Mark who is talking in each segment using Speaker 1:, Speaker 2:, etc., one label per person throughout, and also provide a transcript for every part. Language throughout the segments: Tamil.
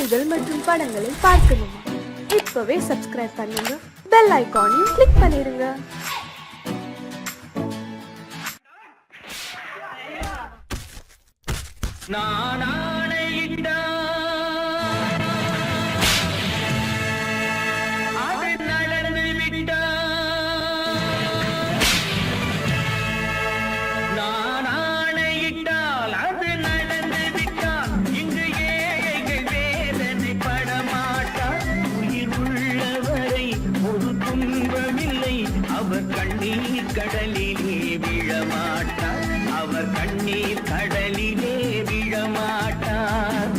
Speaker 1: செய்திகள் மற்றும் படங்களை பார்க்கணுமா? இப்பவே சப்ஸ்கிரைப் பண்ணுங்க, பெல் ஐகானையும் கிளிக் பண்ணிருங்க.
Speaker 2: கடலிலே விழமாட்டார், அவர் கண்ணீர் கடலிலே விழமாட்டார்.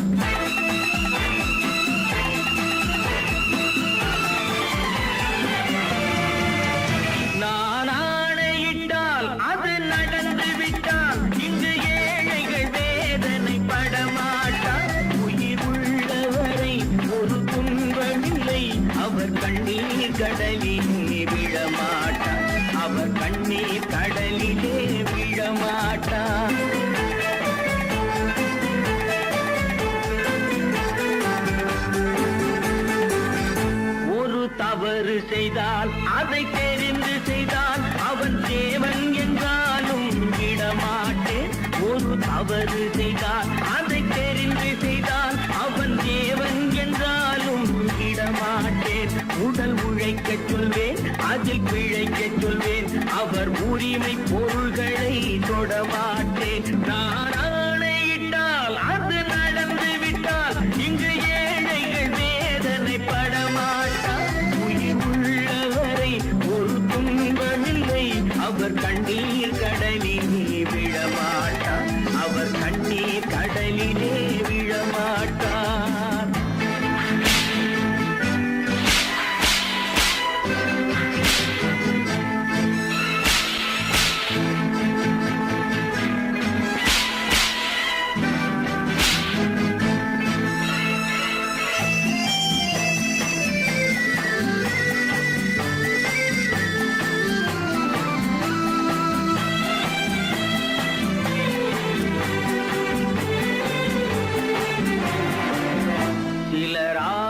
Speaker 2: நான் ஆணையிட்டால் அது நடந்து விட்டால் இங்கு ஏழைகள் வேதனை படமாட்டார். உயிர் உள்ளவரை ஒரு துன்பமில்லை, அவர் கண்ணீர் கடலிலே விழமாட்டார், அவர் கண்ணீர் கடலிலே விழமாட்டார். ஒரு தவறு செய்தால் அதை தெரிந்து செய்தால் அவன் தேவன் என்றாலும் விடமாட்டேன். ஒரு தவறு செய்தால் அதை தெரிந்து செய்தால் அவன் தேவன் என்றாலும் விடமாட்டேன். உடல் உழைக்கச் சொல்வேன், அதில் பிழைக்கச் சொல்வேன், அவர் உரிமை பொருள்களை தொடமாட்டேன். நான் ஆணையிட்டால் அது நடந்து விட்டால் இங்கு ஏழைகள் வேதனை படமாட்டார். உயிர் உள்ளவரை ஒரு துன்பமில்லை, அவர் கண்ணீர் கடலிலே விழமாட்டார், அவர் கண்ணீர் கடலிலே விழமாட்டார்.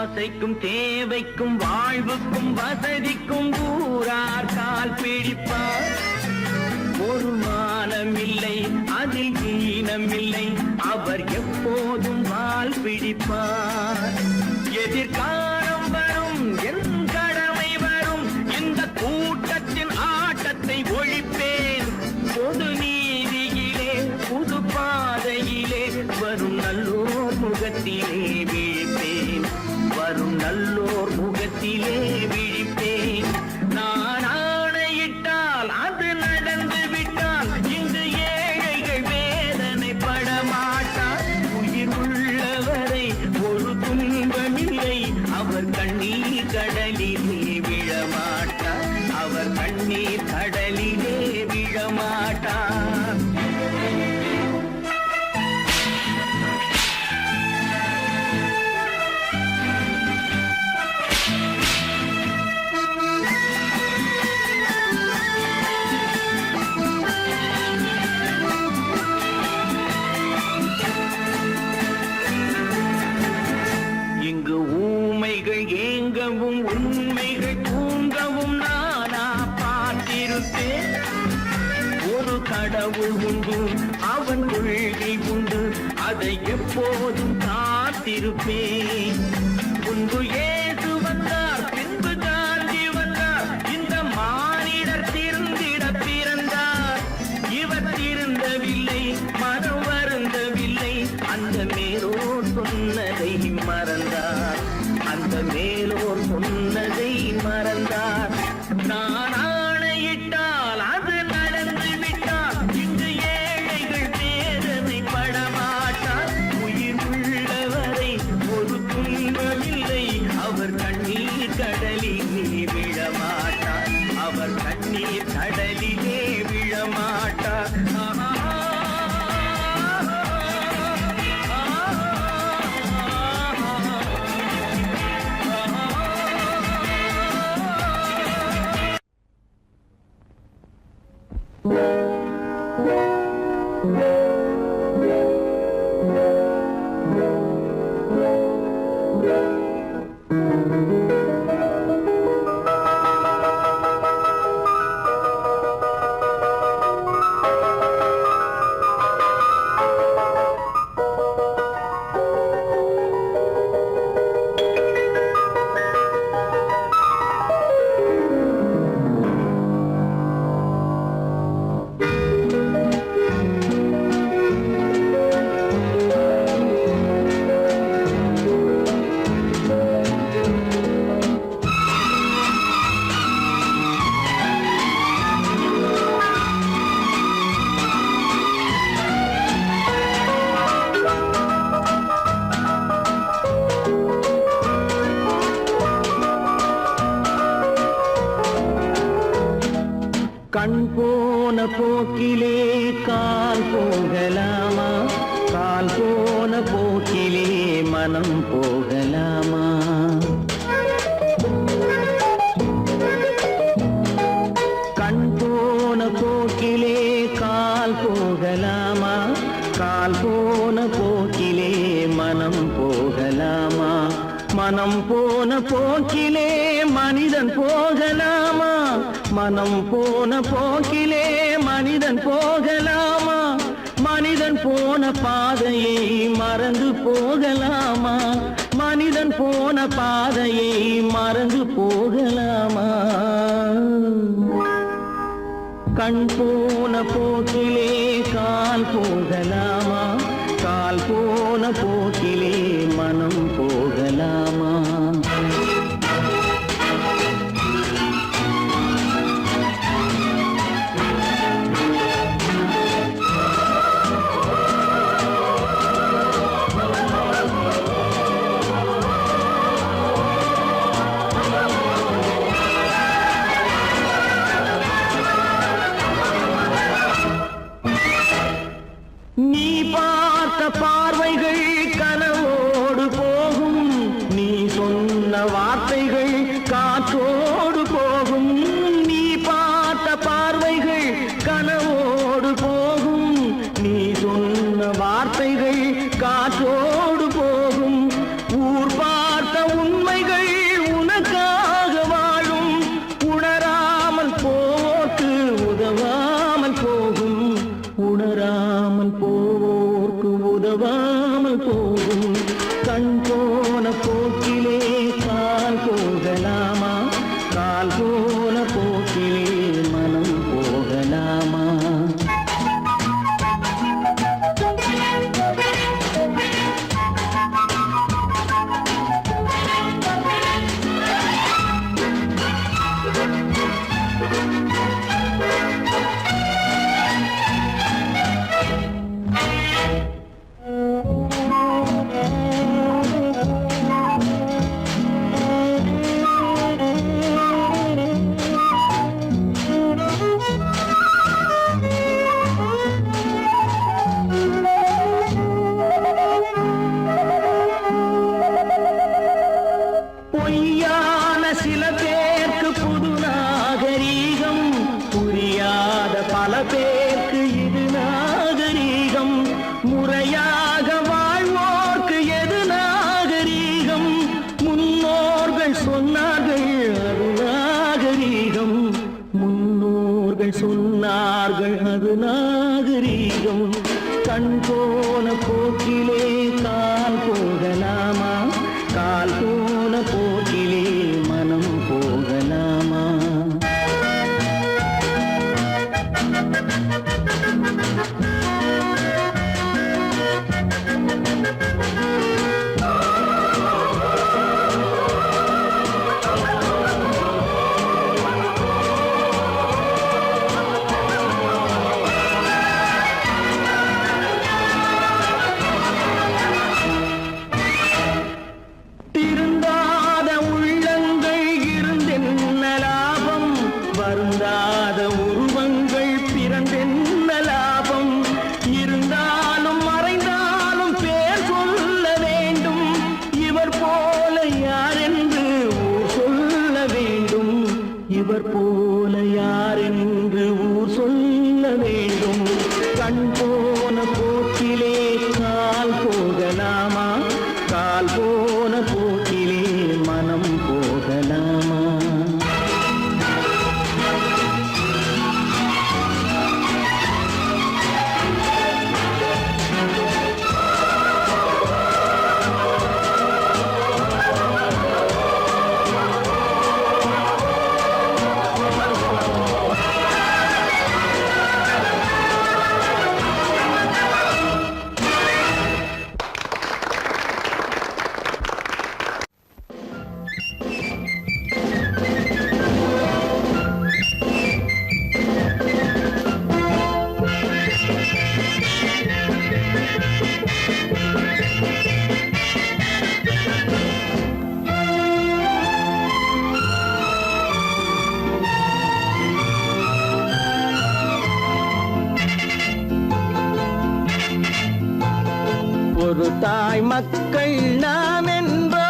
Speaker 2: ஆசைக்கும் தேவைக்கும் வாழ்வுக்கும் வசதிக்கும் ஊரார் கால் பிடிப்பார். ஒரு மானமில்லை, அதில் ஈனமில்லை, அவர் எப்போதும் வால் பிடிப்பார். எதிர்காலம் வரும், என் கடமை வரும், இந்த கூட்டத்தின் ஆட்டத்தை ஒழிப்பேன். பொது நீதியிலே புது பாதையிலே வரும் நல்லோர் முகத்திலே விழிப்பேன், வரும் நல்லோர் முகத்திலே விழிப்பேன். நான் ஆணையிட்டால் அது நடந்து விட்டால் இங்கு ஏழைகள் வேதனை படமாட்டார். உயிர் உள்ளவரை ஒரு துன்பமில்லை, அவர் கண்ணீர் கடலிலே விழமாட்டார், அவர் கண்ணீர் கடலிலே விழமாட்டார். இங்கு ஊமைகள் ஏங்கவும் உண்மைகள் தூங்கவும் நானா பார்த்திருப்பேன். ஒரு கடவுள் உண்டு, அவன் கொள்கை உண்டு, அதை எப்போதும் காத்திருப்பேன். முன்பு இயேசு வந்தார், பின்பு காந்தி வந்தார், இந்த மானிடர் திருந்திட பிறந்தார். இவர் திருந்தவில்லை, மனம் வருந்தவில்லை, அந்த மேலோர் சொன்னதை மறந்தார், அந்த மேலோர் சொன்னதை மறந்தார். நான் ஆணையிட்டால் அது நடந்து விட்டால் இங்கு ஏழைகள் வேதனை படமாட்டார். உயிர் உள்ளவரை ஒரு துன்பமில்லை, அவர் கண்ணீர் கடலிலே விழமாட்டார், அவர் கண்ணீர் கடலிலே விழமாட்டார். கண் போன போக்கிலே கால் போகலாமா, கால் போன போக்கிலே மனம் போகலாமா? கண் போன போக்கிலே கால் போகலாமா, கால் போன போக்கிலே மனம் போகலாமா? மனம் போன போக்கிலே மனிதன் போகலாமா? மனம் போன போக்கிலே மனிதன் போகலாமா? மனிதன் போன பாதையை மறந்து போகலாமா? மனிதன் போன பாதையை மறந்து போகலாமா? கண் போன போக்கிலே கால் போகலாமா, கால் போன போக்கிலே மனம் போகலாமா? நீ பார்த்த பார்வைகள் கனவோடு போகும், நீ சொன்ன வார்த்தைகள் காற்றோடு போகும். நீ பார்த்த பார்வைகள் கனவோடு போகும், நீ சொன்ன வார்த்தைகள் காற்றோடு போகும். ஊர் பார்த்த உண்மைகள் உனக்காக வாழும், உணராமல் போக்கு உதவாமல் போகும், உணராமல் போவோர்க்கு உதவாமல் போகும். கண் போன போக்கிலே கால் போகலாமா, கால் போன போக்கிலே மனம் போகலாமா? பொய்யான சில பேருக்கு புது நாகரீகம், புரியாத பல பேருக்கு இது நாகரீகம். முறையாக வாழ்வோர்க்கு எது நாகரீகம்? முன்னோர்கள் சொன்னார்கள் அது நாகரீகம், முன்னோர்கள் சொன்னார்கள் அது நாகரீகம். கண் போன போக்கிலே கால் போகலாமா, கால் போன போக்கிலே மனம் போகலாமா? போன போக்கிலே மனம் போகலாமா? ஒரு தாய் மக்கள் நாம் என்போம்,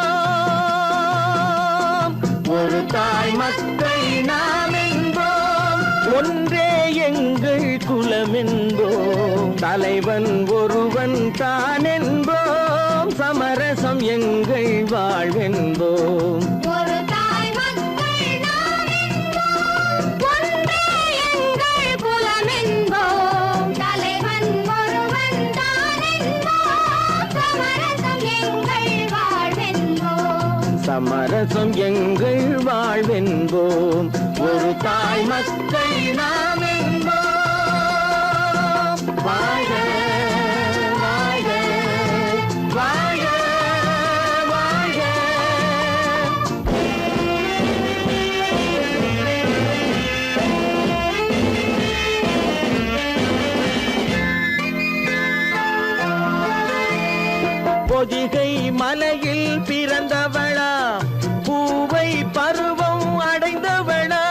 Speaker 2: ஒரு தாய் மக்கள் நாம் என்போம், ஒன்றே எங்கள் குலம் என்போம், தலைவன் ஒருவன் தான் என்போம், சமரசம் எங்கள் வாழ்வென்போம்.
Speaker 3: ஒரு தாய் மக்கள் நாம் என்போம், ஒன்றே எங்கள் குலம் என்போம், தலைவன் ஒருவன் தான் என்போம், சமரசம் எங்கள் வாழ்வென்போம்.
Speaker 2: சமரசம் எங்கள் வாழ்வென்போம். ஒரு தாய் மக்கள் நாம் என்போம். வாழ்க வாழ்க வாழ்க வாழ்க. பொதிகை மலையில் பிறந்தவளா, பூவை பருவம் அடைந்தவளா,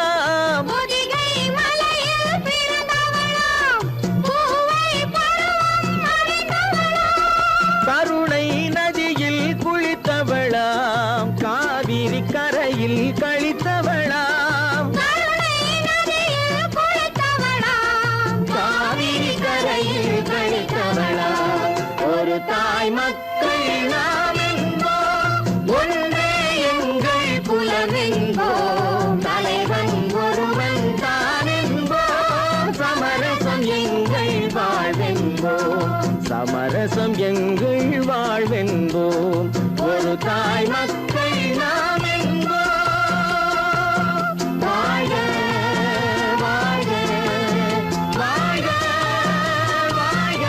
Speaker 3: பொதிகை மலையில் பிறந்தவளாம், பூவை பருவம் அடைந்தவளாம்,
Speaker 2: கருணை நதியில் குளித்தவளாம், காவிரி கரையில் கழித்தவளாம்,
Speaker 3: கருணை நதியில் குளித்தவளாம்,
Speaker 2: காவிரி கரையில் கழித்தவளாம். ஒரு தாய் மக்கள் நாம் என்போம், ஒன்றே எங்கள் குலம் என்போம், தலைவன் ஒருவன் தான் என்போம், சமரசம் எங்கள் வாழ்வென்போம், சமரசம் எங்கள் வாழ்வென்போம். ஒரு தாய் மக்கள் நாம் என்போம். வாழ்க வாழ்க வாழ்க வாழ்க.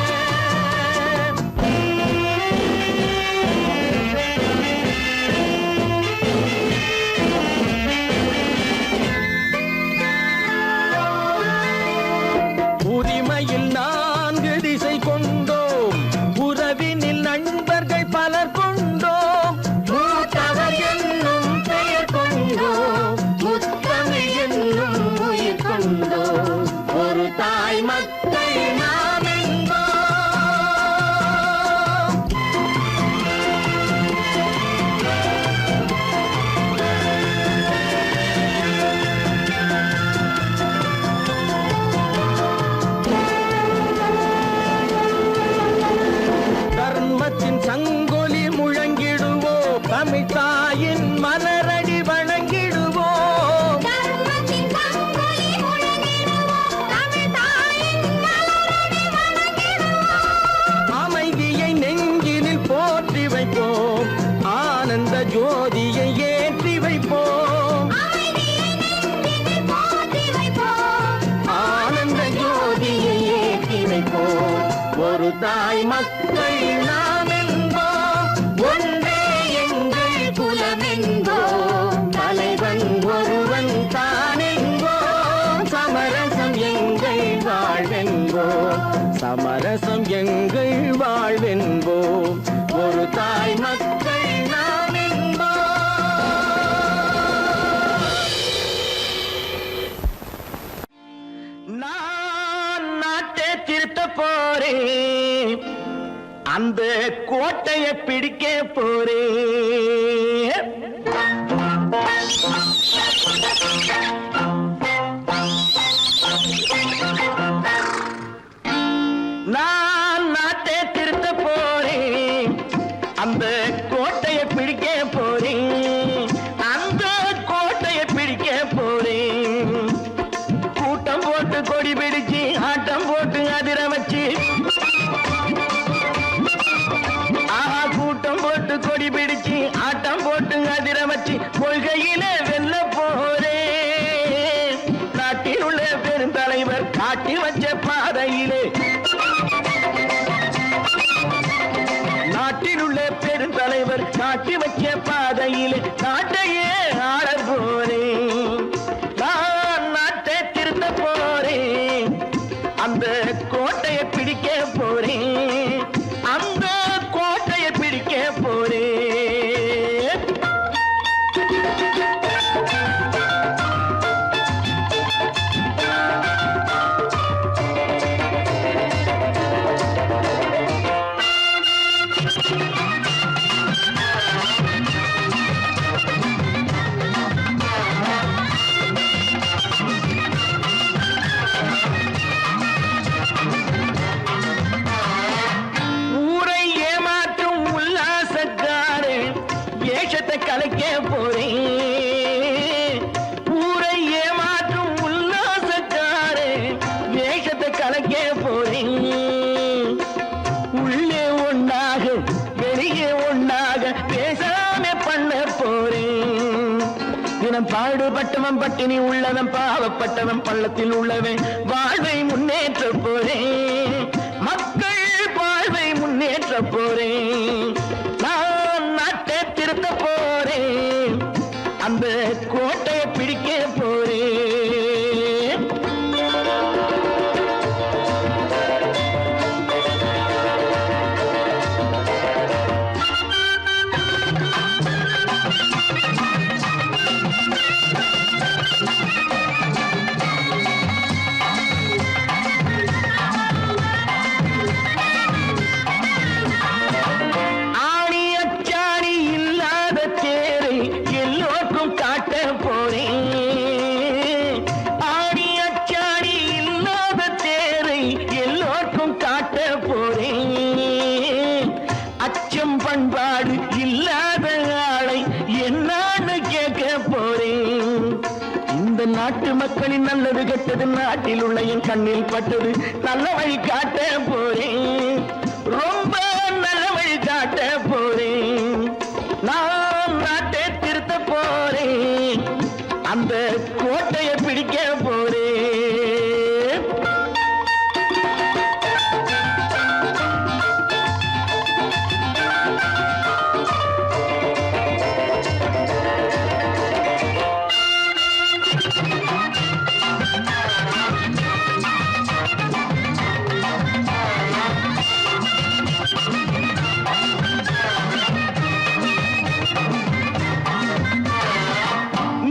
Speaker 2: உரிமையில் 4 திசை கொண்டோம், உறவினில் நண்பர்கள் பலர் கொண்டோம், மூத்தவர் என்னும் பெயர் கொண்டோம், முத்தமிழ் என்னும் உயிர் கொண்டோம். ஒரு தாய் மக்கள் நாம் என்போம். தர்மத்தின் சங்கொலி முழங்கிடுவோம், தமிழ் தாயின் மலரடி வணங்கிடுவோம்,
Speaker 3: தர்மத்தின் சங்கொலி முழங்கிடுவோம், தமிழ் தாயின் மலரடி வணங்கிடுவோம்,
Speaker 2: அமைதியை நெஞ்சினில் போற்றி வைப்போம், ஆனந்த ஜோதியை ஏற்றி வைப்போம்,
Speaker 3: அமைதியை நெஞ்சினில் போற்றி வைப்போம்,
Speaker 2: ஆனந்த ஜோதியை ஏற்றி வைப்போம். ஒரு தாய் மக்கள் நாம் என்போம், ஒன்றே எங்கள் குலம் என்போம், தலைவன் ஒருவன் தான் என்போம், சமரசம் எங்கள் வாழ்வென்போம், சமரசம் எங்கள் வாழ்வென்போம். ஒரு தாய் மக்கள் நாம் என்போம். நான் நாட்டை திருத்த போறேன், அந்த கோட்டையை பிடிக்க போறேன். நான் நாட்டை திருத்த போறேன், அந்த கோட்டையை பிடிக்க நாட்டி வச்ச பாதையில் நாட்டையே ஆள போறேன். நான் நாட்டை திருத்த போறேன், அந்த கோட்டையை பிடிக்க போறேன், அந்த கோட்டையை பிடிக்க போறேன். ஊரை ஏமாற்றும் உல்லாசக்காரன் வேஷத்தை கலைக்க போறேன். ஊரை ஏமாற்றும் உல்லாசக்காரன் வேஷத்தை கலைக்க போறேன். உள்ளே ஒண்ணாக வெளியே ஒண்ணாக பேசாம பண்ண போறேன். தினம் பாடுபட்டவன் பட்டினி உள்ளவன் பாவப்பட்டவன் பள்ளத்தில் உள்ளவன் வாழ்வை முன்னேற்ற போறேன். மக்கள் வாழ்வை முன்னேற்ற போறேன். நான் நாட்டை திருத்த போறேன், அந்த கோட்டையை பிடிக்க போறேன். ஆணி அச்சாணி இல்லாத தேரை எல்லோருக்கும் காட்ட போறேன். ஆணி அச்சாணி இல்லாத தேரை எல்லோருக்கும் காட்ட போறேன். அச்சம் பண்பாடு இல்லாத ஆளை என்னான்னு கேட்க போறேன். இந்த நாட்டு மக்களின் நல்லது கெட்டது நாட்டில் உள்ள என் கண்ணில் பட்டது நல்ல வழி காட்ட போறேன். ரொம்ப நல்ல வழி காட்ட போறேன். நான் நாட்டை திருத்த போறேன், அந்த கோட்டையை பிடிக்க போறேன்.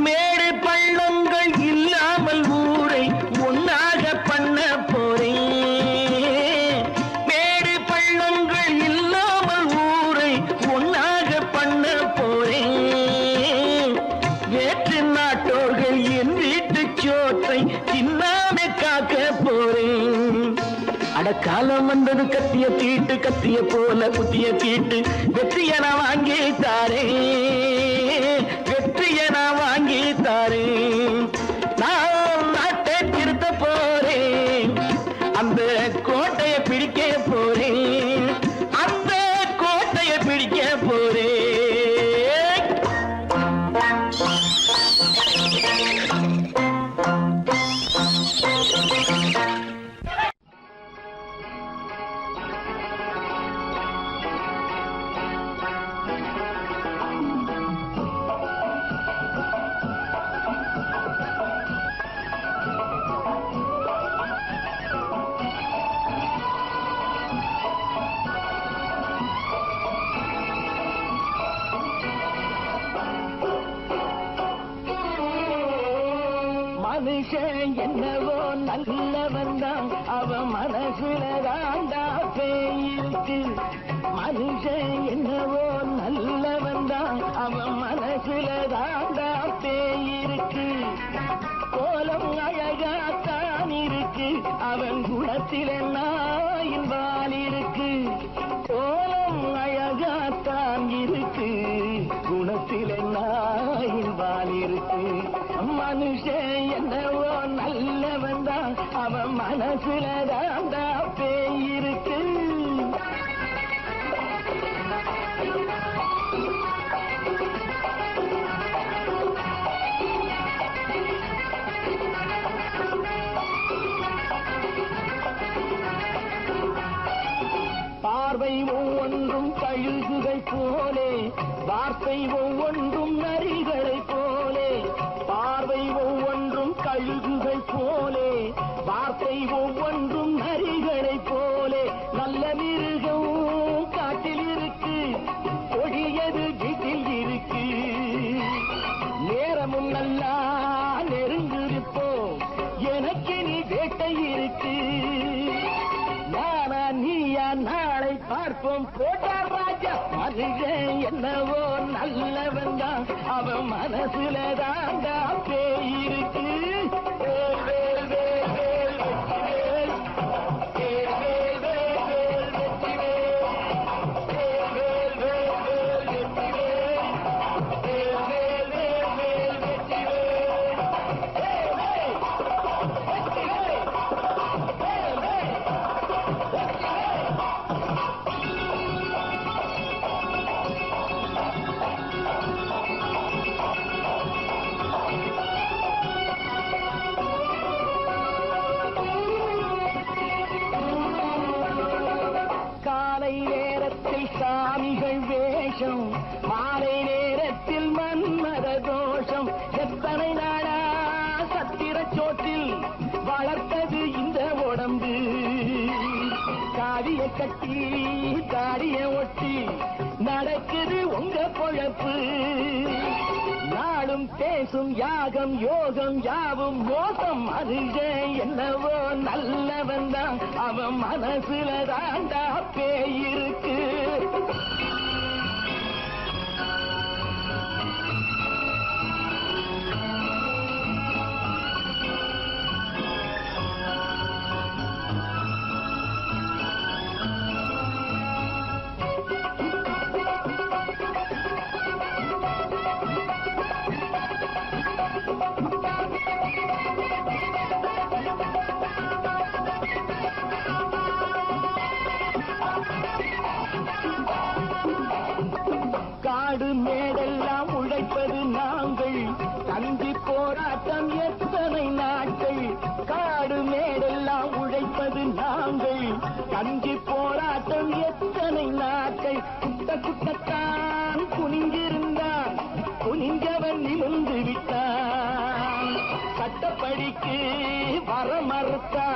Speaker 2: மேடு பள்ளங்கள் இல்லாமல் ஊரை ஒன்னாக பண்ண போறேன். மேடு பள்ளங்கள் இல்லாமல் ஊரை ஒன்னாக பண்ண போறேன். வேற்று நாட்டோர்கள் என் வீட்டு சோற்றை தின்னாம காக்க போறேன். அடக்காலம் வந்தது கத்திய தீட்டு, கத்திய போல குத்திய தீட்டு, வெற்றிய நான் வாங்கி தாரேன், வெற்றிய நான் வாங்கி தாரேன். நான் நாட்டை திருத்த போறேன், அந்த கோட்டையை பிடிக்க போறேன், அந்த கோட்டையை பிடிக்க போறேன். மனுஷன் என்னவோ நல்லவன் தான், அவன் மனசுல தாண்டா பேயிருக்கு. மனுஷன் என்னவோ நல்லவன் தான், அவன் மனசுல தாண்டா பேயிருக்கு. கோலம் அழகாத்தான் இருக்கு, அவன் குணத்தில நாயின் வால் இருக்கு. கோலம் அழகாத்தான் இருக்கு, குணத்தில நாயின் வால் இருக்கு. மனுஷன் என்னவோ நல்லவன் தான், அவன் மனசுல தாண்டா பேயிருக்கு. பார்வை ஒவ்வொன்றும் கழுகுகள் போலே வார்த்தை ஒவ்வொன்றும் நரிகளை போலே, பார்வை ஒவ்வொன்றும் கழுகுகள் போலே, வார்த்தை ஒவ்வொன்றும் நரிகளை போலே, நல்ல மிருகம் காட்டில் இருக்கு, கொடியது வீட்டில் இருக்கு. நேரமும் நல்லா நெருங்கிருப்போம், எனக்கு நீ வேட்டை இருக்கு. நானா நீயா நாளை பார்ப்போம், போட்டார் ராஜா. மனுஷன் என்னவோ நல்லவன் தான், அவன் மனசுல தாண்டா பேய் இருக்கு. வேல், வேல், வேல், வேல், வெற்றிவேல். வேல், வேல், வேல், வேல், வெற்றிவேல். வேல், வேல், வேல், வேல், வெற்றிவேல். வேல், வேல், வேல், வேல், வெற்றிவேல். வேல், வேல், வெற்றிவேல். வேல், வேல், வெற்றிவேல். காலை நேரத்தில் சாமிகள் வேஷம், மாலை நேரத்தில் மன்மத தோஷம். எத்தனை நாளா சத்திர சோற்றில் வளர்த்தது இந்த உடம்பு. காவிய கட்டி தாடிய ஒட்டி நடக்குது உங்க பொழப்பு. நாளும் பேசும் யாகம் யோகம் யாவும் மோசம். மனுஷன் என்னவோ நல்லவன் தான், அவன் மனசுல தாண்டா பேய் இருக்கு. காடு மேடெல்லாம் உழைப்பது நாங்கள், தந்தி போராட்டம் எத்தனை நாட்கள். காடு மேடெல்லாம் உழைப்பது நாங்கள், தந்தி போராட்டம் எத்தனை நாட்கள். குட்ட குட்டத்தான் குனிஞ்சிருந்தான், குனிஞ்சவன் நிமிர்ந்து விட்டான். சட்டப்படிக்கு வர மறுத்தா,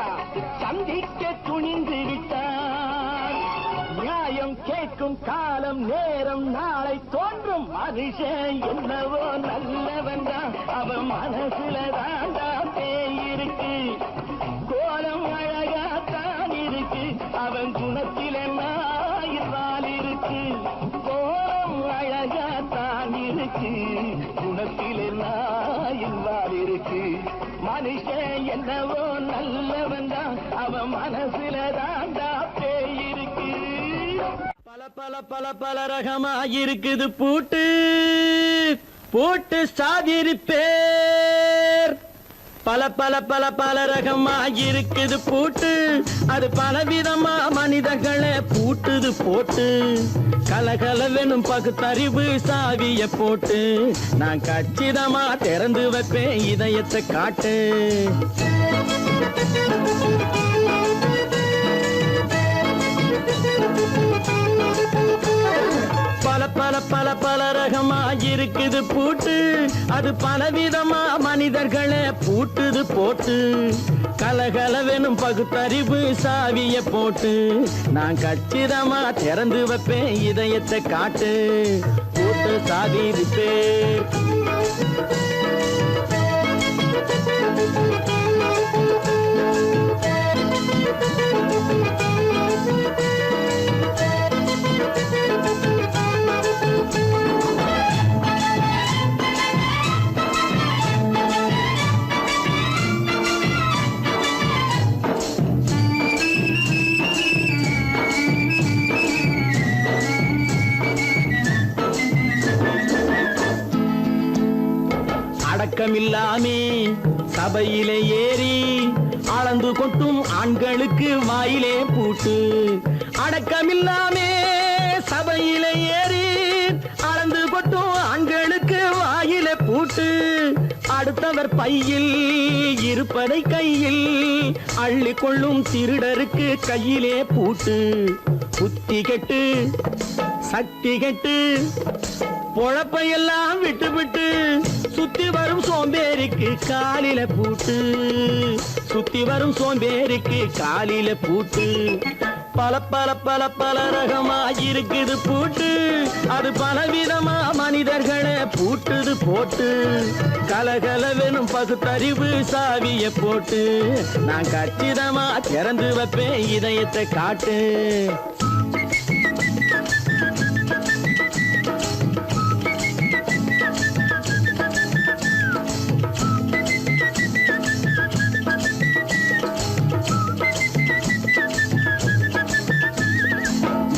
Speaker 2: சந்திக்க துணிந்து விட்டான். நியாயம் கேட்கும் காலம் நேரம் நாளை தோன்றும். மனுஷன் என்னவோ நல்லவன் தான், அவன் மனசுல தாண்டா பேய் இருக்கு. கோலம் அழகாத்தான் இருக்கு, அவன் குணத்தில நாயிரால் இருக்கு. கோலம் அழகாத்தான் இருக்கு, குணத்தில நாயிரால் இருக்கு. மனுஷன் என்னவோ நல்லவன் தான், அவன் மனசுல தாண்டா பேய் இருக்கு. பல பல பல பல ரகமா இருக்குது பூட்டு, பூட்டு சாதிரி பேர். பல பல பல பல ரகமா இருக்குது பூட்டு, அது பலவிதமா மனிதர்களை பூட்டுது போட்டு. கலகலவெனும் பகுத்தறிவு சாவிய போட்டு, நான் கச்சிதமா திறந்து வைப்பேன் இதயத்தை காட்டு. பல பல பல பல ரகமா இருக்குது பூட்டு, அது பலவிதமா மனிதர்களை பூட்டுது போட்டு. கலகலவெனும் பகுத்தறிவு சாவிய போட்டு, நான் கச்சிதமா திறந்து வைப்பேன் இதயத்தை காட்டு. பூட்டு சாவி பேர். அடக்கமில்லாமே சபையிலே ஏறி அளந்து கொட்டும் ஆண்களுக்கு வாயிலே பூட்டு. அடக்கமில்லாமே சபையிலே ஏறி அளந்து கொட்டும் ஆண்களுக்கு வாயிலே பூட்டு. அடுத்தவர் பையில் இருப்பதை கையில் அள்ளி கொள்ளும் திருடருக்கு கையிலே பூட்டு. புத்தி கெட்டு சக்தி கெட்டு பொழப்பையெல்லாம் விட்டு விட்டு சுத்தி வரும் சோம்பேறிக்கு காலில பூட்டு, சுத்தி வரும் சோம்பேறிக்கு காலில பூட்டு. பல பல பல பல ரகமா இருக்குது பூட்டு, அது பலவிதமா மனிதர்களை பூட்டுது போட்டு. கலகலவெனும் பகுத்தறிவு சாவிய போட்டு நான் கச்சிதமா திறந்து வைப்பேன் இதயத்தை காட்டு.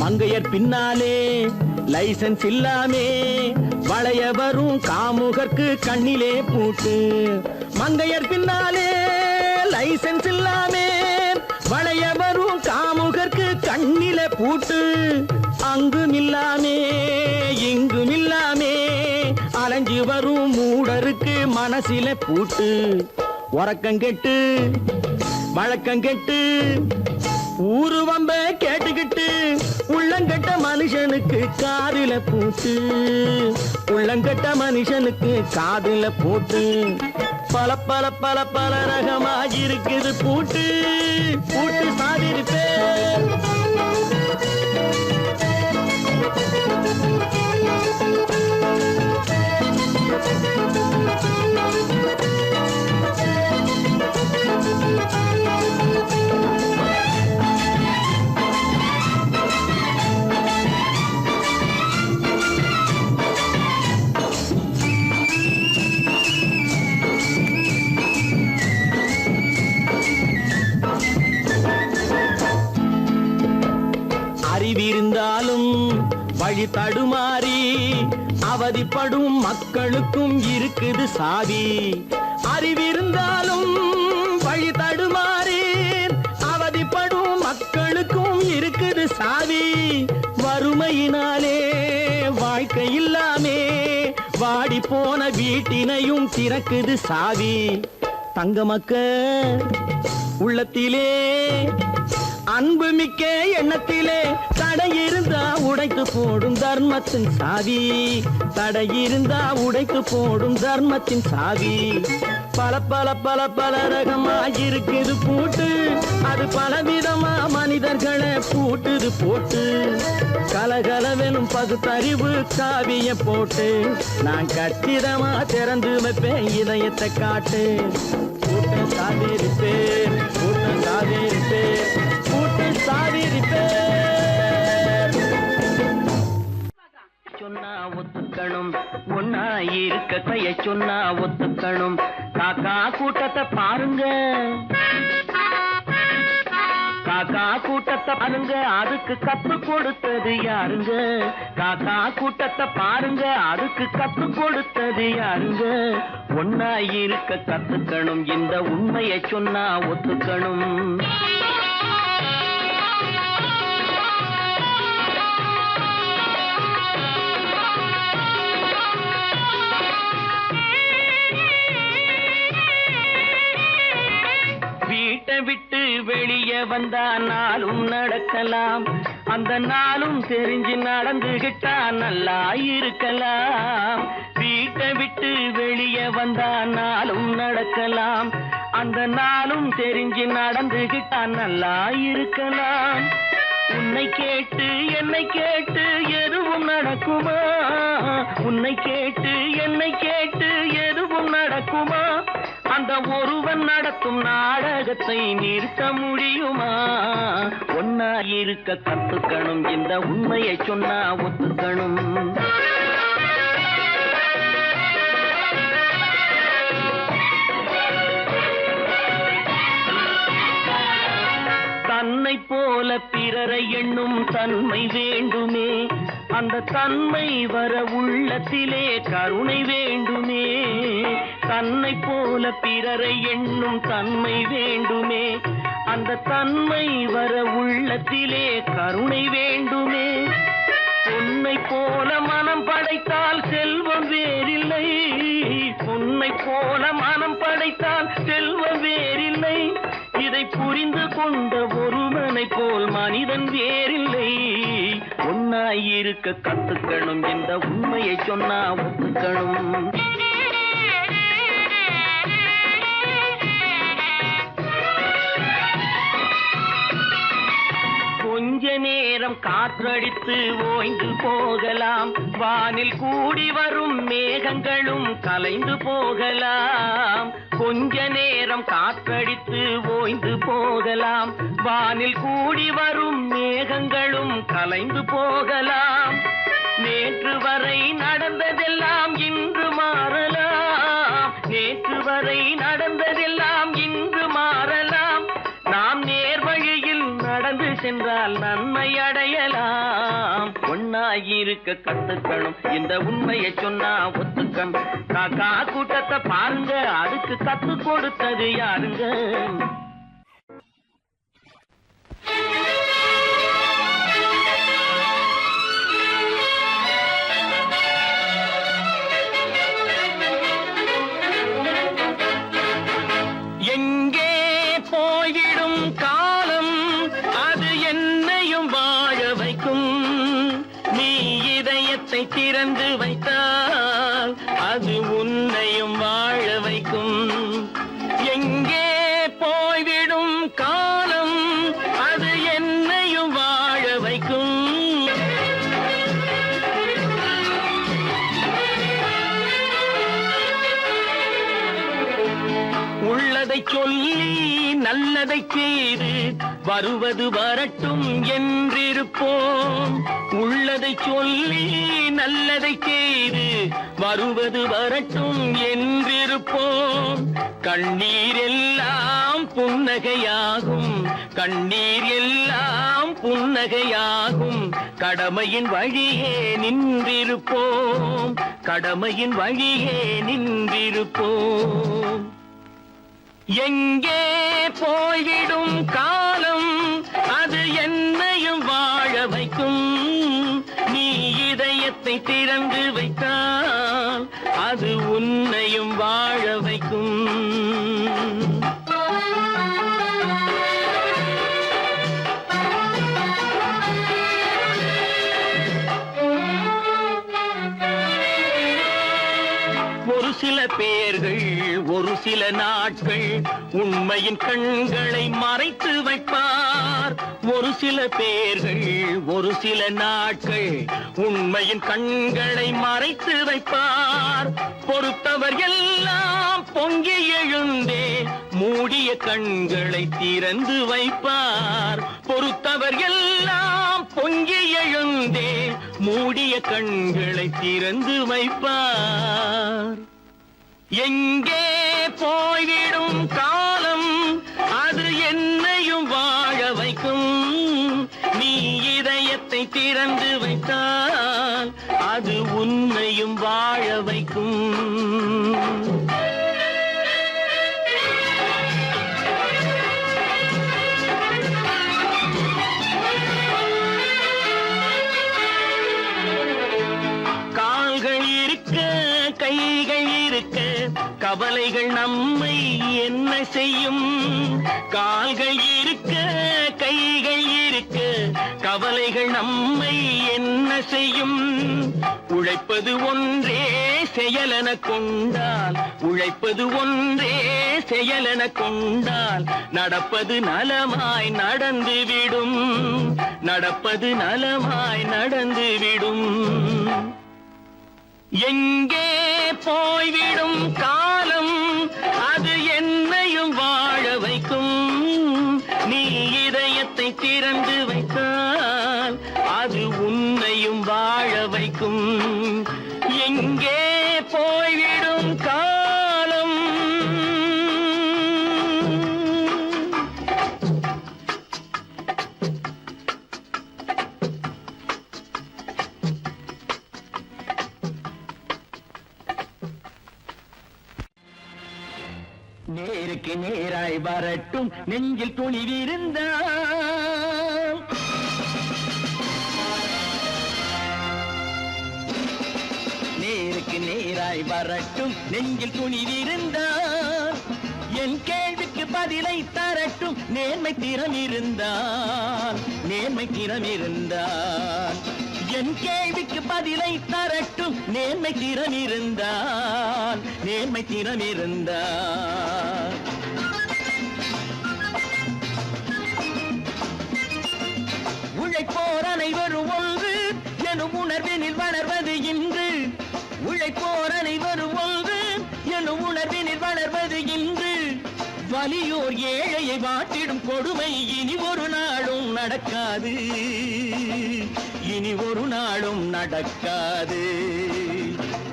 Speaker 2: மங்கையர் பின்னாலே லைசன்ஸ் இல்லாமே வளைய வரும் காமுகர்க்கு கண்ணிலே பூட்டு. மங்கையர் பின்னாலே லைசன்ஸ் இல்லாமே வளைய வரும் காமுகர்க்கு கண்ணிலே பூட்டு. அங்கும் இல்லாமே இங்கும் இல்லாமே அலைஞ்சு வரும் மூடருக்கு மனசில பூட்டு. உறக்கம் கெட்டு வழக்கம் கெட்டு ஊரு வம்ப கேட்டுக்கிட்டு உள்ளங்கட்ட மனுஷனுக்கு காதில பூட்டு, உள்ளங்கட்ட மனுஷனுக்கு காதில பூட்டு. பல பல பல பல ரகமா இருக்குது பூட்டு, பூட்டு சாதிருப்பே. அறிவிருந்தாலும் வழி தடுமாறி அவதிப்படும் மக்களுக்கும் இருக்குது சாவி. அறிவிருந்தாலும் வழி தடுமாறி அவதிப்படும் மக்களுக்கும் இருக்குது சாவி. வறுமையினாலே வாழ்க்கை இல்லாமே வாடி போன வீட்டினையும் திறக்குது சாவி. தங்க மக்க உள்ளத்திலே அன்பு மிக்க எண்ணத்திலே தடை இருந்தா உடைத்து போடும் தர்மத்தின் சாவி, தடை இருந்தா உடைத்து போடும் தர்மத்தின் சாவி. பல பல பல பல ரகமா இருக்குது பூட்டு, அது பலவிதமா மனிதர்களை பூட்டுது போட்டு. கலகலவெனும் பகுத்தறிவு சாவிய போட்டு நான் கச்சிதமா திறந்து வைப்பேன் இதயத்தை காட்டு. பூட்டு சாதிருப்பேன், பூட்டு சாதிருப்பேன், பூட்டு சாதிருப்பேன். சொன்னா ஒத்துக்கணும், ஒன்னா இருக்க கைய சொன்னா ஒத்துக்கணும். காக்கா கூட்டத்தை பாருங்க, காக்கா கூட்டத்தை பாருங்க, அதுக்கு கத்து கொடுத்தது யாருங்க? காக்கா கூட்டத்தை பாருங்க, அதுக்கு கத்து கொடுத்தது யாருங்க? ஒன்னா இருக்க கத்துக்கணும், இந்த உண்மையை சொன்னா ஒத்துக்கணும். வீட்டை விட்டு வெளியே வந்தா நாளும் நடக்கலாம், அந்த நாளும் தெரிஞ்சு நடந்துகிட்டா நல்லா இருக்கலாம். வீட்டை விட்டு வெளியே வந்தா நாளும் நடக்கலாம், அந்த நாளும் தெரிஞ்சு நடந்துகிட்டா நல்லா இருக்கலாம். உன்னை கேட்டு என்னை கேட்டு எதுவும் நடக்குமா? உன்னை கேட்டு என்னை கேட்டு எதுவும் நடக்குமா? அந்த ஒருவன் நடத்தும் நாடகத்தை நிறுத்த முடியுமா? ஒன்னா இருக்க கத்துக்கணும், இந்த உண்மையை சொன்னா ஒத்துக்கணும். தன்னை போல பிறரை எண்ணும் தன்மை வேண்டுமே, அந்த தன்மை வர உள்ளத்திலே கருணை வேண்டுமே. தன்னை போல பிறரை எண்ணும் தன்மை வேண்டுமே, அந்த தன்மை வர உள்ளத்திலே கருணை வேண்டுமே. பொன்னை போல மனம் படைத்தால் செல்வம் வேறில்லை, பொன்னை போல மனம் படைத்தால் செல்வம் வேறில்லை. இதை புரிந்து கொண்ட ஒருவனை உன்னை போல் மனிதன் வேறில்லை. ஒன்னாயிருக்க கத்துக்கணும், இந்த உண்மையை சொன்னா ஒத்துக்கணும். கொஞ்ச நேரம் காற்றடித்து ஓய்ந்து போகலாம், வானில் கூடி வரும் மேகங்களும் கலைந்து போகலாம். கொஞ்ச நேரம் காற்றடித்து ஓய்ந்து போகலாம், வானில் கூடி வரும் மேகங்களும் கலைந்து போகலாம். நேற்று வரை நடந்ததெல்லாம் இன்று மாறலாம், நேற்று வரை நடந்ததெல்லாம் இன்று மாறலாம். நாம் நேர்வழியில் நடந்து சென்றால் நன்மை அடையலாம். ஒன்னாயிருக்க கத்துக்கணும், இந்த உண்மையை சொன்னா ஒத்துக்கணும். காக்கா கூட்டத்தை பாருங்க, அதுக்கு கத்து கொடுத்தது யாருங்க? எங்கே போய்விடும் காலம், அது என்னையும் வாழ வைக்கும். நீ இதயத்தை திறந்து வைத்தால் அது உன்னையும் வாழ வைக்கும். எங்கே போய்விடும் காலம், அது என்னையும் வாழ வைக்கும். உள்ளதை சொல்லி நல்லதை செய்து வருவது வரட்டும் என்றிருப்போம். உள்ளதை சொல்லி நல்லதை செய்து வருவது வரட்டும் என்றிருப்போம். கண்ணீர் எல்லாம் புன்னகையாகும், கண்ணீர் எல்லாம் புன்னகையாகும். கடமையின் வழியே நின்றிருப்போம், கடமையின் வழியே நின்றிருப்போம். எங்கே போய்விடும் காலம், அது என்னையும் வாழ வைக்கும். நீ இதயத்தை திறந்து வைத்தால் அது உன்னையும் வாழ வைக்கும். ஒரு சில பேர்கள் ஒரு சில நாட்கள் உண்மையின் கண்களை மறைத்து வைப்பார். ஒரு சில பேர்கள் ஒரு சில நாட்கள் உண்மையின் கண்களை மறைத்து வைப்பார். பொறுத்தவர் எல்லாம் பொங்கி எழுந்தே மூடிய கண்களை திறந்து வைப்பார். பொறுத்தவர் எல்லாம் பொங்கி எழுந்தே மூடிய கண்களை திறந்து வைப்பார். எங்கே போய்விடும் காலம், அது என்னையும் வாழ வைக்கும். நீ இதயத்தை திறந்து வைத்தால் அது உன்னையும் வாழ வைக்கும். கால்கள் இருக்க கைகள் இருக்க கவலைகள் நம்மை என்ன செய்யும்? கால்கள் இருக்க கைகள் இருக்க கவலைகள் நம்மை என்ன செய்யும்? உழைப்பது ஒன்றே செயலென கொண்டால், உழைப்பது ஒன்றே செயலென கொண்டால் நடப்பது நலமாய் நடந்துவிடும், நடப்பது நலமாய் நடந்துவிடும். எங்கே போய்விடும் காலம், அது என்னையும் வாழ வைக்கும். நீ இதயத்தை திறந்து வைத்தால் அது உன்னையும் வாழ வைக்கும். எங்கே போய்விடும் காலம். நேருக்கு நேராய் வரட்டும் நெஞ்சில் துணிவிருந்தால், நேருக்கு நேராய் வரட்டும் நெஞ்சில் துணிவிருந்தால், என் கேள்விக்கு பதிலை தரட்டும் நேர்மை திறம் இருந்தால் என் கேள்விக்கு பதிலை தரட்டும் நேர்மை திறம் இருந்தால் உழைப்போர் அனைவரும் ஒன்று எனும் உணர்வினில் வளர்வது இன்று உழைப்போர் அனைவரும் ஒன்று எனும் உணர்வினில் வளர்வது இன்று வலியோர் ஏழையை வாட்டிடும் கொடுமை இனி ஒரு நாளும் நடக்காது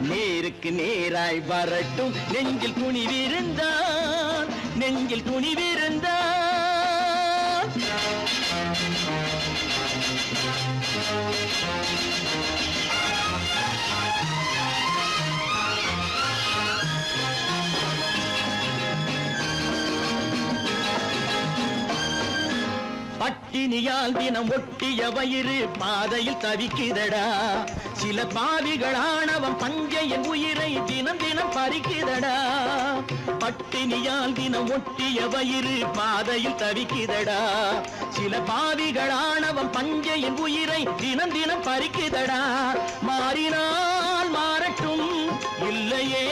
Speaker 2: நேருக்கு நேராய் வரட்டும் நெஞ்சில் துணிவிருந்தான் பட்டினியால் தினம் ஒட்டிய வயிறு பாதையில் தவிக்குதடா சில பாவிகளானவன் பஞ்சையின் உயிரை தினம் பறிக்குதடா பட்டினியால் தினம் ஒட்டிய வயிறு பாதையில் தவிக்குதடா சில பாவிகளானவன் பஞ்சையின் உயிரை தினம் பறிக்குதடா மாறினால் மாறட்டும் இல்லையே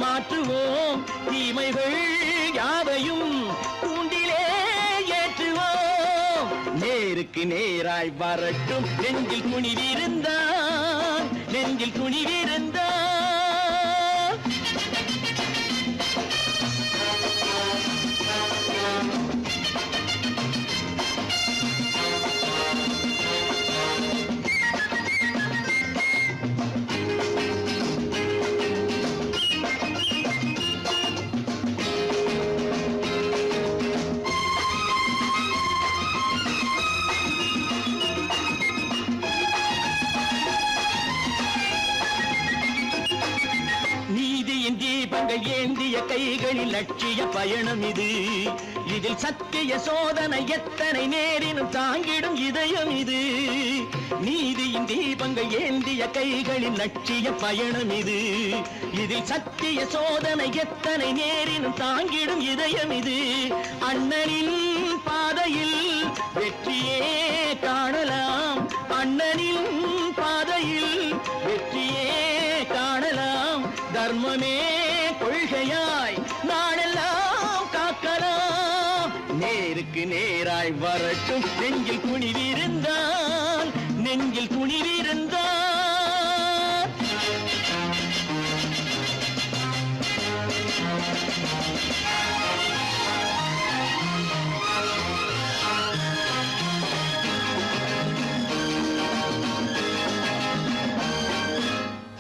Speaker 2: மாற்றுவோம் தீமைகள் யாவையும் கூண்டிலே ஏற்றுவோம் நேருக்கு நேராய் வரட்டும் நெஞ்சில் துணிவிருந்தான் தீபங்கள் ஏந்திய கைகளில் லட்சிய பயணம் இது இதில் சத்திய சோதனை எத்தனை நேரினும் தாங்கிடும் இதயம் இது நீதியின் தீபங்கள் ஏந்திய கைகளில் லட்சிய பயணம் இது இதில் சத்திய சோதனை எத்தனை நேரினும் தாங்கிடும் இதயம் இது அண்ணனின் பாதையில் வெற்றியே காணலாம் அண்ணனின் பாதையில் வெற்றியே காணலாம் தர்மமே கொள்கையாய் நாடெல்லாம் காக்கலாம் நேருக்கு நேராய் வரட்டும் நெஞ்சில் துணிவிருந்தான்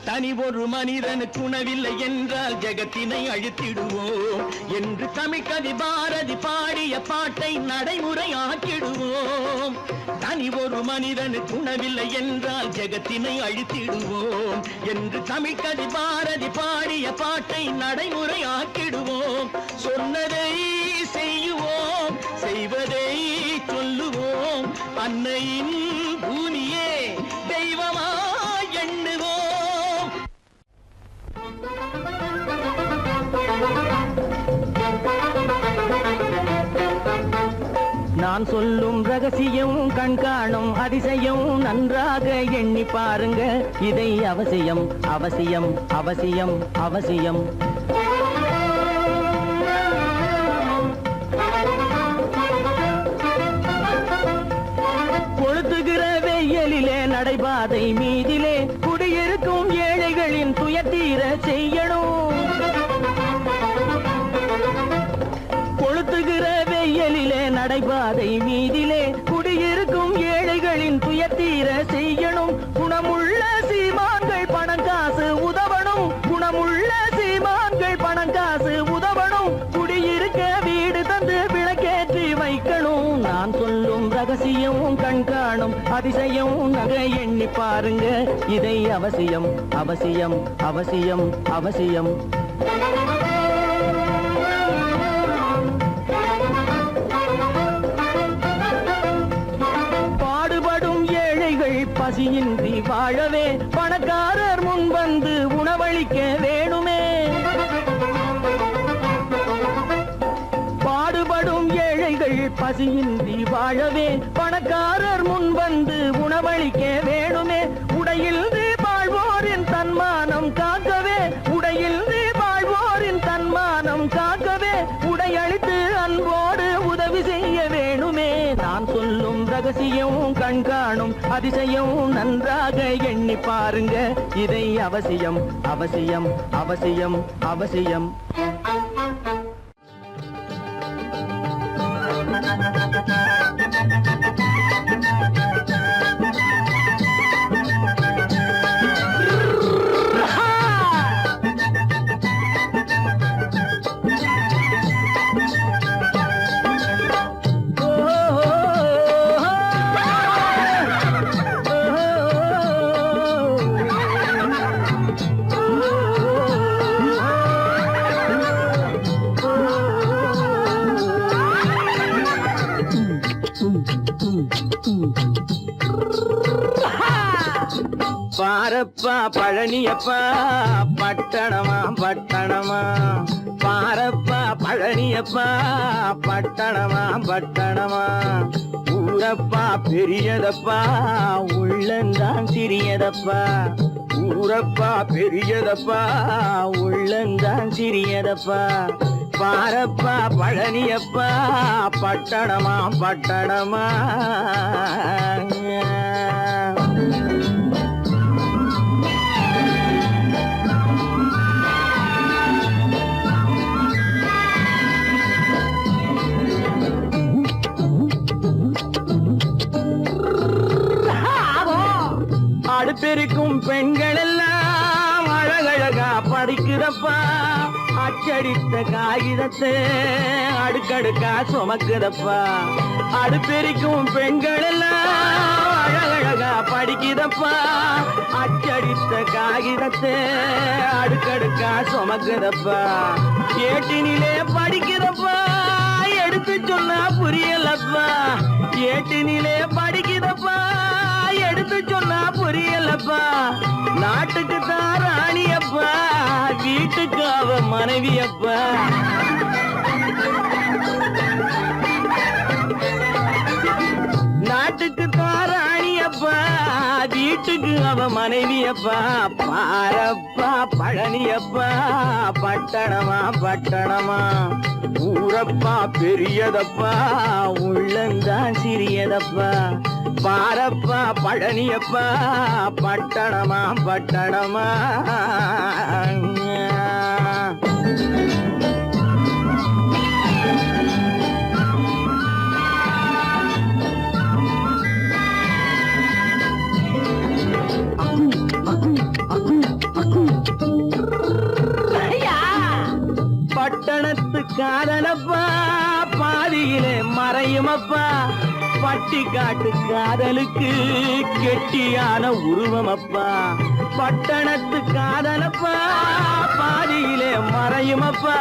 Speaker 2: தனி ஒரு மனிதனுக்கு உணவில்லை என்றால் ஜெகத்தினை அழித்திடுவோம் என்று தமிழ்கவி பாரதி பாடிய பாட்டை நடைமுறையாக்கிடுவோம் தனி ஒரு மனிதனுக்கு உணவில்லை என்றால் ஜெகத்தினை அழித்திடுவோம் என்று தமிழ்கவி பாரதி பாடிய பாட்டை நடைமுறையாக்கிடுவோம் சொன்னதை செய்யுவோம் செய்வதை சொல்லுவோம் அன்னையின் பூமியே தெய்வமா எண்ணுவோம் நான் சொல்லும் ரகசியம் கண்காணும் அதிசயம் நன்றாக எண்ணி பாருங்க இதை அவசியம் அவசியம் அவசியம் அவசியம் கொளுத்துகிற வெயிலிலே நடைபாதை மீதிலே குடியிருக்கும் ஏழைகளின் துயத்தீர செய்யணும் கொளுத்துகிற வெயிலிலே நடைபாதை மீதிலே குடியிருக்கும் ஏழைகளின் துயத்தீர செய்யணும் குணமுள்ள சீமான்கள் பணம் காசு உதவணும் குணமுள்ள சீமான்கள் பணம் காசு உதவணும் குடியிருக்க வீடு தந்து விளக்கேற்றி வைக்கணும் நான் சொல்லும் ரகசியம் கண்காணும் அதிசயம் நகை எண்ணி பாருங்க இதை அவசியம் அவசியம் அவசியம் அவசியம் பாடுபடும் ஏழைகள் பசியின்றி வாழவே பணக்காரர் முன் வந்து உணவளிக்க வேணுமே பாடுபடும் பசியின்றி வாழவே பணக்காரர் முன் வந்து உணவளிக்க வேணுமே. உடையில் வாழ்வோரின் தன்மானம் காக்கவே, உடையில் வாழ்வோரின் தன்மானம் காக்கவே, உடையளித்து அன்போடு உதவி செய்ய வேணுமே. நான் சொல்லும் ரகசியம் கண்காணும் அதிசயம் நன்றாக எண்ணி பாருங்க. இதை அவசியம் அவசியம் அவசியம் அவசியம். பாரப்பா பழனியப்பா பட்டணமா பட்டணமா, பாரப்பா பழனியப்பா பட்டணமா பட்டணமா. ஊரப்பா பெரியதப்பா உள்ளந்தான் சிறியதப்பா, ஊரப்பா பெரியதப்பா உள்ளந்தான் சிறியதப்பா. பாரப்பா பழனியப்பா பட்டணமா பட்டணமா. அடுப்பெருக்கும் பெண்கள் எல்லாம் அழகழகா படிக்கிறப்பா, அச்சடித்த காகிதத்தை அடுக்கடுக்கா சுமக்குதப்பா. அடுப்பெருக்கும் பெண்கள் எல்லாம் அழகழகா படிக்கிறப்பா, அச்சடித்த காகிதத்தை அடுக்கடுக்கா சுமக்குதப்பா. ஏட்டினிலே படிக்கிறப்பா எடுத்து சொன்னா புரியலப்பா, ஏட்டினிலே படிக்கிறப்பா எடுத்து சொன்னா புரியலப்பா. நாட்டுக்கு தான் ராணியப்பா, வீட்டுக்கு அவ மனைவியப்பா. நாட்டுக்கு தான் ராணியப்பா, வீட்டுக்கு அவ மனைவியப்பா. பாரப்பா பழனியப்பா பட்டணமா பட்டணமா. ஊரப்பா பெரியதப்பா உள்ளந்தான் சிறியதப்பா. பாரப்பா பழனியப்பா பட்டணமா பட்டணமா. பட்டணத்து காதலப்பா பாதியிலே மறையுமப்பா, பட்டி காட்டு காதலுக்கு கெட்டியான உருவமப்பா. பட்டணத்து காதலப்பா பாதியிலே மறையுமப்பா,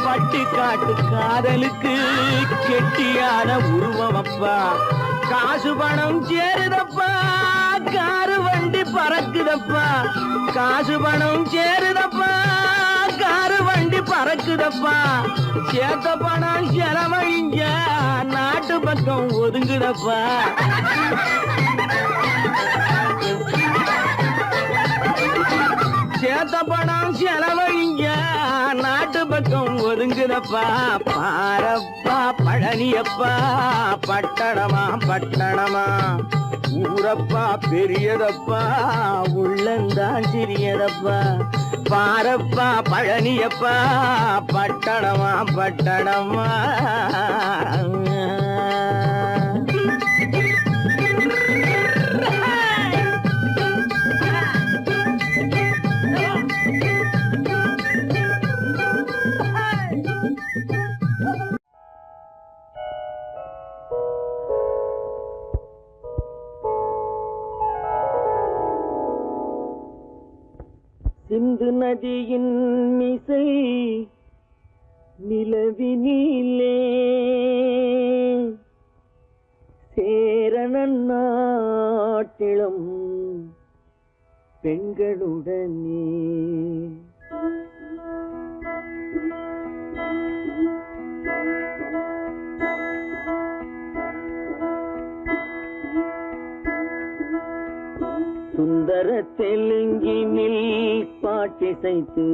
Speaker 2: பட்டி காட்டு காதலுக்கு கெட்டியான உருவமப்பா. காசு பணம் சேருதப்பா காரு வண்டி பறக்குதப்பா, காசு பணம் சேருதப்பா காரு வண்டி பறக்குதப்பா. சேத்த பணம் செலவழிஞ்ச நாட்டு பக்கம் ஒதுங்குதப்பா. சேத்த பணம் செலவழிஞ்ச நாட்டு பக்கம் ஒதுங்குதப்பா. பாரப்பா பழனியப்பா பட்டணமா பட்டணமா. ஊரப்பா பெரியதப்பா உள்ளந்தான் சிறியதப்பா. பாரப்பா பழனியப்பா பட்டணமா பட்டணமா. சிந்து நதியின் மிசை நிலவினிலே சேரணன் நாட்டிளம் பெண்களுடனே பாட்டிசைத்து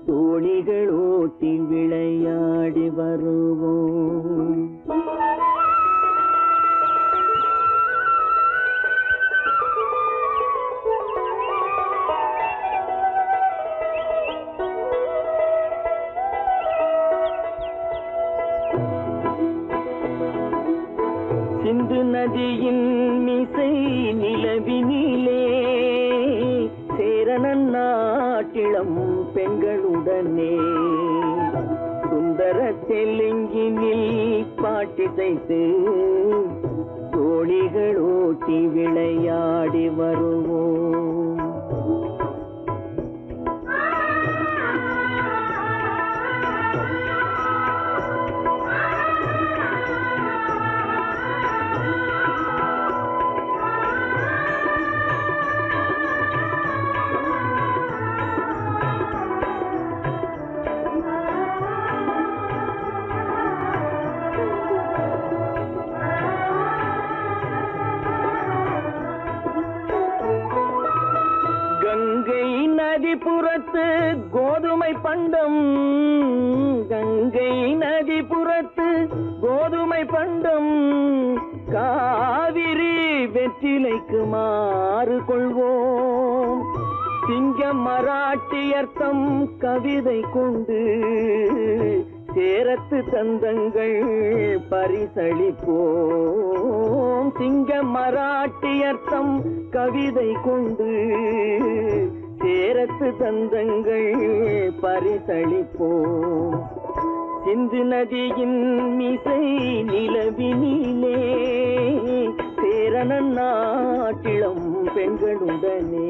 Speaker 2: தோணிகள் ஓட்டி விளையாடி வருவோம். சிந்து நதியின் மிசை நிலவினிலே சேரணன் நாட்டிளம் பெண்களுடனே சுந்தர தெலுங்கினில் பாட்டிசைத்து தோணிகள் ஓட்டி விளையாடி வருவோம். கங்கை நதிபுறத்து கோதுமை பண்டம், கங்கை நதிபுறத்து கோதுமை பண்டம், காவிரி வெற்றிலைக்கு மாறு கொள்வோம். சிங்க மராட்டியர்த்தம் கவிதை கொண்டு சேரத்து தந்தங்கள் பரிசளிப்போம். சிங்க மராட்டியர்த்தம் கவிதை கொண்டு சேரத்து தந்தங்கள் பரிசளிப்போம். சிந்து நதியின் மிசை நிலவினிலே சேரணன் நாட்டிளம் பெண்களுடனே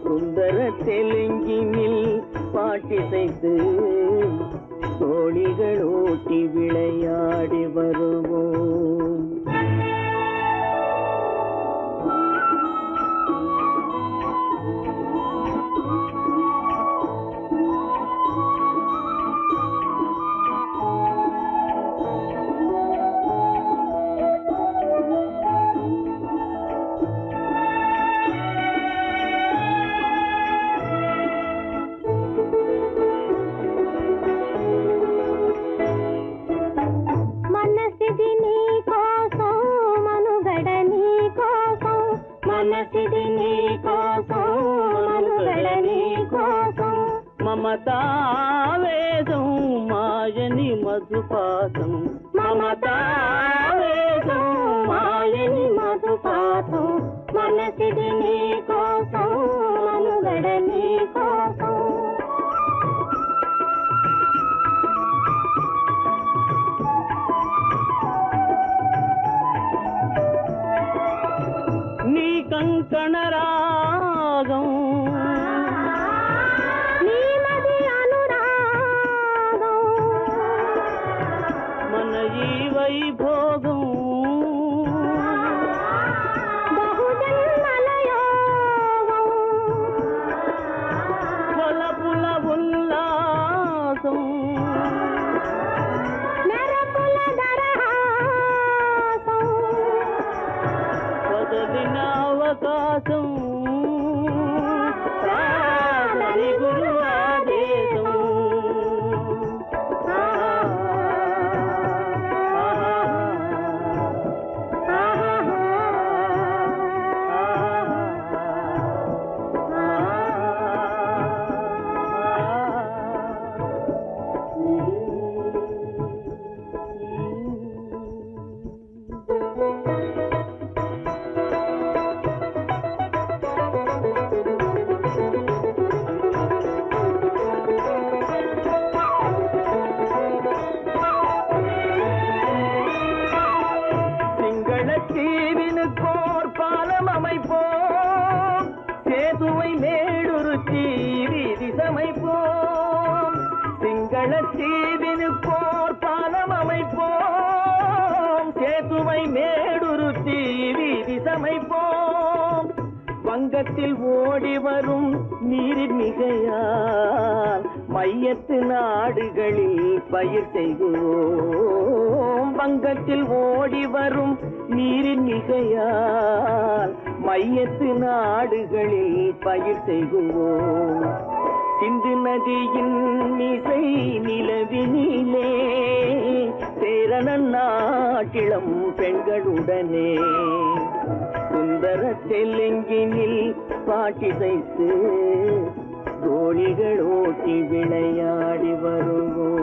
Speaker 2: சுந்தர தெலுங்கினில் பாட்டிசைத்து தோணிகள் ஓட்டி விளையாடி வருவோம். మమతావేదం మాయని మధుపాతం, మమతావేదం మాయని మధుపాతం, మనసిది నీ కోసం మనుగడ నీ కోసం. నీ కంకణ రాగం వైభోగం బహుజన్మలయోగం కొలపుల ఉల్లాసం మెరపుల దరహాసం వదలిన అవకాశం సాగని గురు ఆదేశం. தீவினுக்கோர் பாலம் அமைப்போம், சேதுவை மேடுருத்தி வீதி சமைப்போம். சிங்கள தீவினுக்கோர் பாலம் அமைப்போம், சேதுவை மேடுருத்தி வீதி சமைப்போம். வங்கத்தில் ஓடி வரும் நீரின் மிகையால் மையத்து நாடுகளில் பயிர் செய்வோம். வங்கத்தில் ஓடி வரும் நீரின் மிகையால் மையத்து நாடுகளில் பயிர் செய்குவோம். சிந்து நதியின் மிசை நிலவினிலே சேரண நாட்டிளம் பெண்களுடனே சுந்தர தெலுங்கினில் பாட்டிசைத்து தோழிகள் ஓட்டி விளையாடி வருவோம்.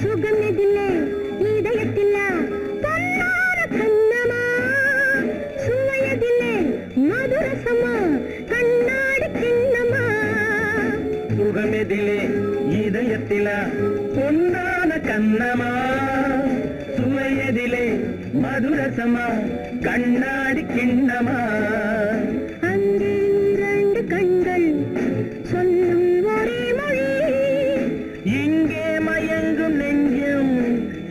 Speaker 3: சுகமிதிலே இதயத்தில பொன்னார கண்ணமா சுவையதிலே மதுரசமா கண்ணாடி கிண்ணமா.
Speaker 2: சுகமெதிலே இதயத்தில பொன்னான கண்ணமா சுவையதிலே மதுரசமா கண்ணாடி கிண்ணமா.
Speaker 3: அங்கே இரண்டு கண்கள் சொல்லும் ஒரே மொழி,
Speaker 2: இங்கே மயங்கும் நெஞ்சும்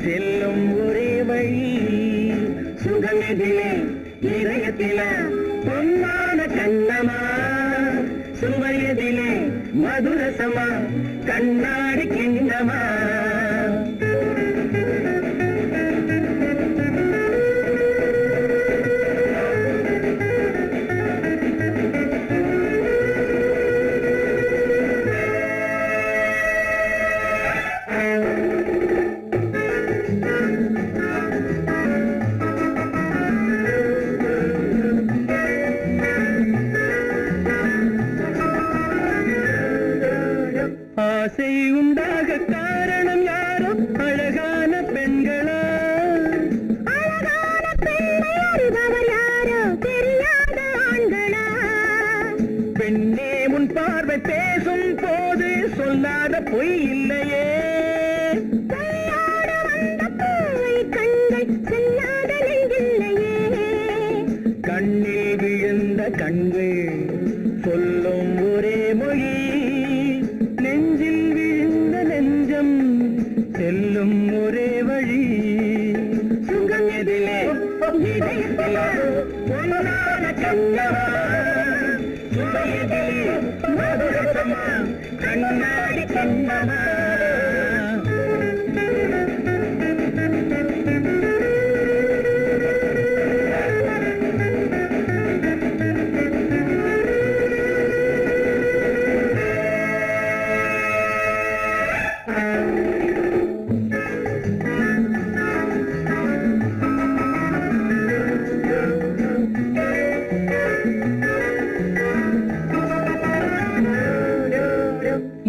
Speaker 2: செல்லும் ஒரே வழி. சுகமெதிலே இதயத்தில பொன்னான கண்ணமா சுவையதிலே மதுரசமா கண்ணாடி கிண்ணமா. ஆசை உண்டாக காரணம் யாரோ அழகான பெண்களா?
Speaker 3: அழகான பெண்ணை அறிபவர் யாரோ தெரியாத ஆண்களா?
Speaker 2: பெண்ணே முன் பார்வை பேசும் போது சொல்லாத பொய் இல்லையே.
Speaker 3: கையோடு வந்த பூவை கண்கள் செல்லாத நெஞ்சில்லையே.
Speaker 2: கண்ணில் விழுந்த கண்கள் சொல்லும் ஒரே மொழி, நெஞ்சில் விழுந்த நெஞ்சம் செல்லும் ஒரே வழி. சுகம் எதிலே இதயத்தில பொன்னான கண்ணமா சுவையதிலே மதுரசமா கண்ணாடி கண்ணமா.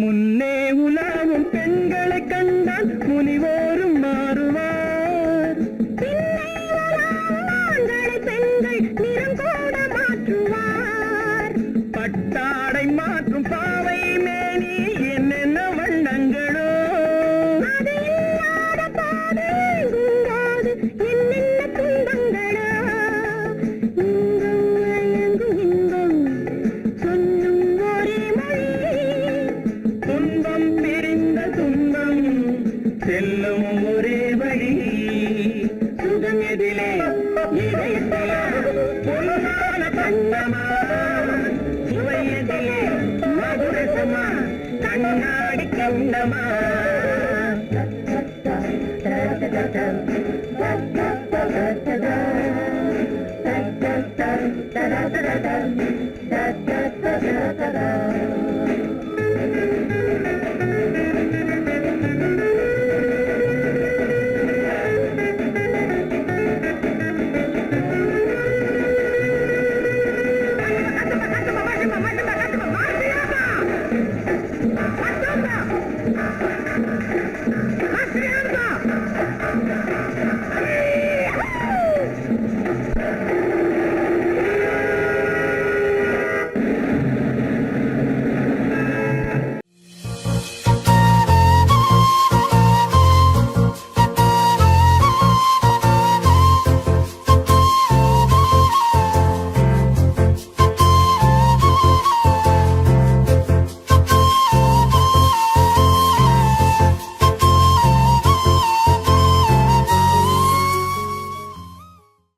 Speaker 2: முன்னே உலாவும் பெண்களை கண்டால் முனிவோரும் மாறுவார்.
Speaker 3: பின்னை உலாவும் ஆண்களை பெண்கள் நிறம் கூட மாற்றுவார்.
Speaker 2: பட்டாடை மாற்றும் பாவை மேனி என்னென்ன வண்ணங்களோ.
Speaker 3: அது இல்லாத பாதை எங்குங்காது என்னென்ன துன்பங்களோ. இங்கும் அயங்கும் இன்பம் சொல்லும் ஒரே மொழி,
Speaker 2: துன்பம் பிரிந்த துன்பம் செல்லும் ஒரே வழி. சுகம் எதிலே இதயத்தில பொன்னான கண்ணமா சுவையதிலே மதுரசமா கண்ணாடி கண்ணமா.